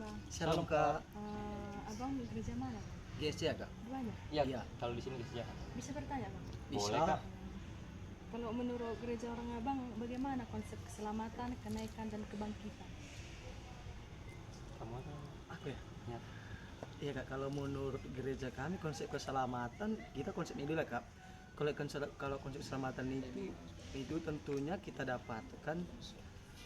Bang. Shalom Kak. Abang gereja mana, Bang? GSC ya Kak? Duanya. Iya, Iya. kalau di sini gereja. Bisa bertanya, Bang? Bisa. Boleh, Kak. Kalau menurut gereja orang Abang, bagaimana konsep keselamatan, kenaikan dan kebangkitan? Kamu ada? Apa ya? Ya. Iya Kak, kalau menurut gereja kami konsep keselamatan, kita konsepnya dulu lah Kak. Kalau konsep keselamatan itu tentunya kita dapatkan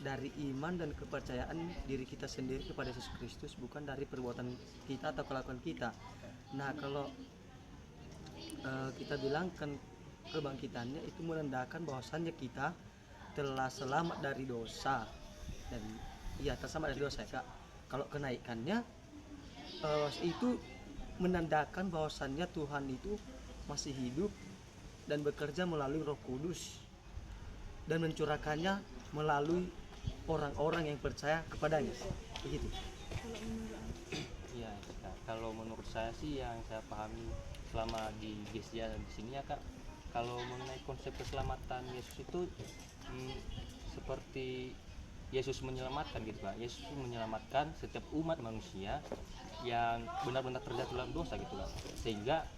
dari iman dan kepercayaan diri kita sendiri kepada Yesus Kristus, bukan dari perbuatan kita atau kelakuan kita. Nah, kalau kita bilang kan kebangkitannya itu menandakan bahwasannya kita telah selamat dari dosa, dan telah selamat dari dosa ya Kak. Kalau kenaikannya itu menandakan bahwasannya Tuhan itu masih hidup dan bekerja melalui Roh Kudus dan mencurahkannya melalui orang-orang yang percaya kepadanya. Begitu. Kalau menurut Iya, Kak. Kalau menurut saya sih yang saya pahami selama di gereja di sini ya Kak, kalau mengenai konsep keselamatan Yesus itu seperti Yesus menyelamatkan gitu Kak. Yesus menyelamatkan setiap umat manusia yang benar-benar terjatuh dalam dosa gitu Kak. Sehingga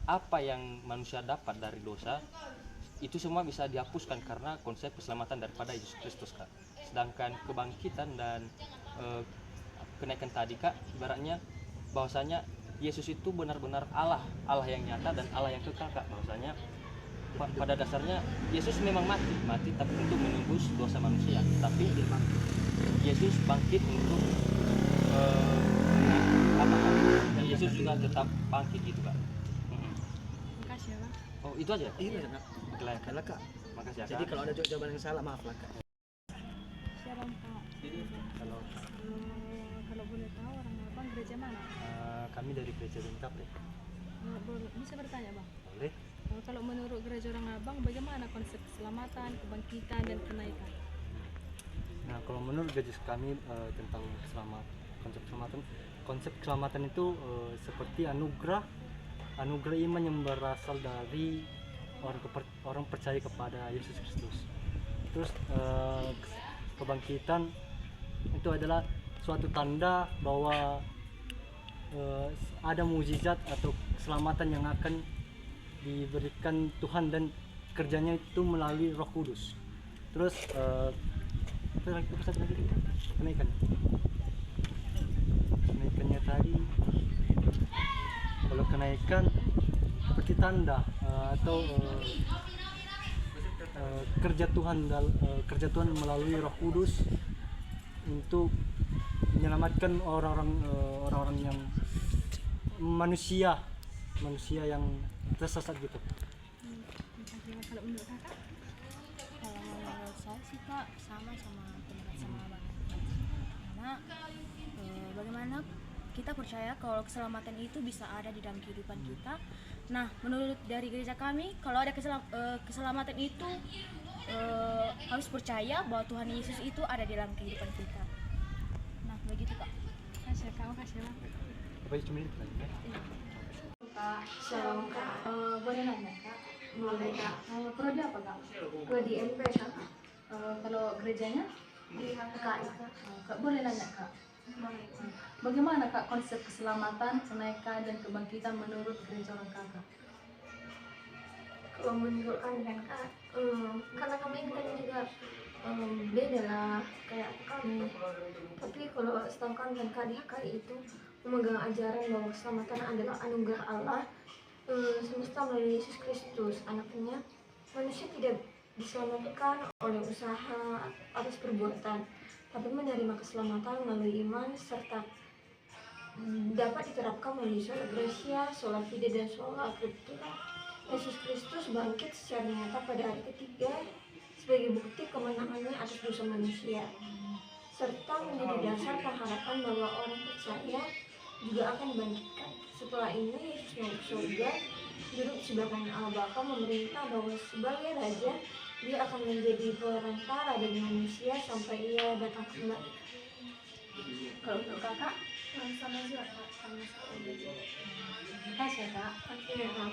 apa yang manusia dapat dari dosa itu semua bisa dihapuskan karena konsep keselamatan daripada Yesus Kristus Kak. Sedangkan kebangkitan dan kenaikan tadi Kak, ibaratnya bahwasanya Yesus itu benar-benar Allah yang nyata dan Allah yang kekal Kak. Bahwasanya pada dasarnya Yesus memang mati tapi untuk menembus dosa manusia, tapi Yesus bangkit untuk dan Yesus juga tetap bangkit gitu Kak. Makasih ya, Bang. Oh itu aja? Iya Kak. Oke, Kak. makasih ya Kak. Jadi kalau ada jawaban yang salah, maaf lah Kak. Shalom, Kak. Kalau Kalau boleh tahu orang Abang gereja mana? kami dari gereja lengkap ya. Bisa bertanya, Bang? Boleh. Kalau menurut gereja orang Abang, bagaimana konsep keselamatan, kebangkitan dan kenaikan? Nah kalau menurut gereja kami tentang konsep keselamatan itu seperti anugerah iman yang berasal dari orang percaya kepada Yesus Kristus. Terus kebangkitan itu adalah suatu tanda bahwa ada mukjizat atau keselamatan yang akan diberikan Tuhan dan kerjanya itu melalui Roh Kudus. Terus satu lagi kenaikannya tadi, kalau kenaikan seperti tanda atau kerja Tuhan melalui Roh Kudus untuk menyelamatkan orang-orang yang manusia yang tersesat gitu. Kalau menurut Kakak? Kalau menurut saya sih Kak sama pendapat sama Abang. Karena bagaimana kita percaya kalau keselamatan itu bisa ada di dalam kehidupan kita. Nah, menurut dari gereja kami, kalau ada keselamatan itu harus percaya bahwa Tuhan Yesus itu ada di dalam kehidupan kita. Nah, begitu Kak. Makasih ya, Kak. Makasih ya, Bang. Apa itu cuma itu lagi? Kak, Shalom Kak. boleh nanya, Kak? Boleh Kak. Prodi apa, Kak? Prodi MP Kak. Kalau gerejanya? Di HKI Kak. Kak, boleh nanya, Kak? Bagaimana Kak konsep keselamatan, kenaikan dan kebangkitan menurut gereja orang Kakak? Kalau menurut kami kan Kak, karena kami kan juga beda lah kayak kami. Tapi kalau setahu kami kan Kak, di HKI itu memegang ajaran bahwa keselamatan adalah anugerah Allah semesta melalui Yesus Kristus. Anaknya, manusia tidak diselamatkan oleh usaha atas perbuatan, tapi menerima keselamatan melalui iman serta dapat diterapkan melalui sholat gracia, sholat fide dan sholat scriptura. Yesus Kristus bangkit secara nyata pada hari ketiga sebagai bukti kemenangannya atas dosa manusia, serta menjadi dasar pengharapan bahwa orang percaya juga akan dibangkitkan. Setelah ini Yesus naik ke surga, duduk di sebelah kanan Allah Bapa, memerintah bahwa sebagai Raja Dia akan menjadi perantara dari manusia sampai Ia datang kembali. Kalau untuk Kakak? Sama juga Kak, sama sekali. Makasih ya, Kak. Oke Kak.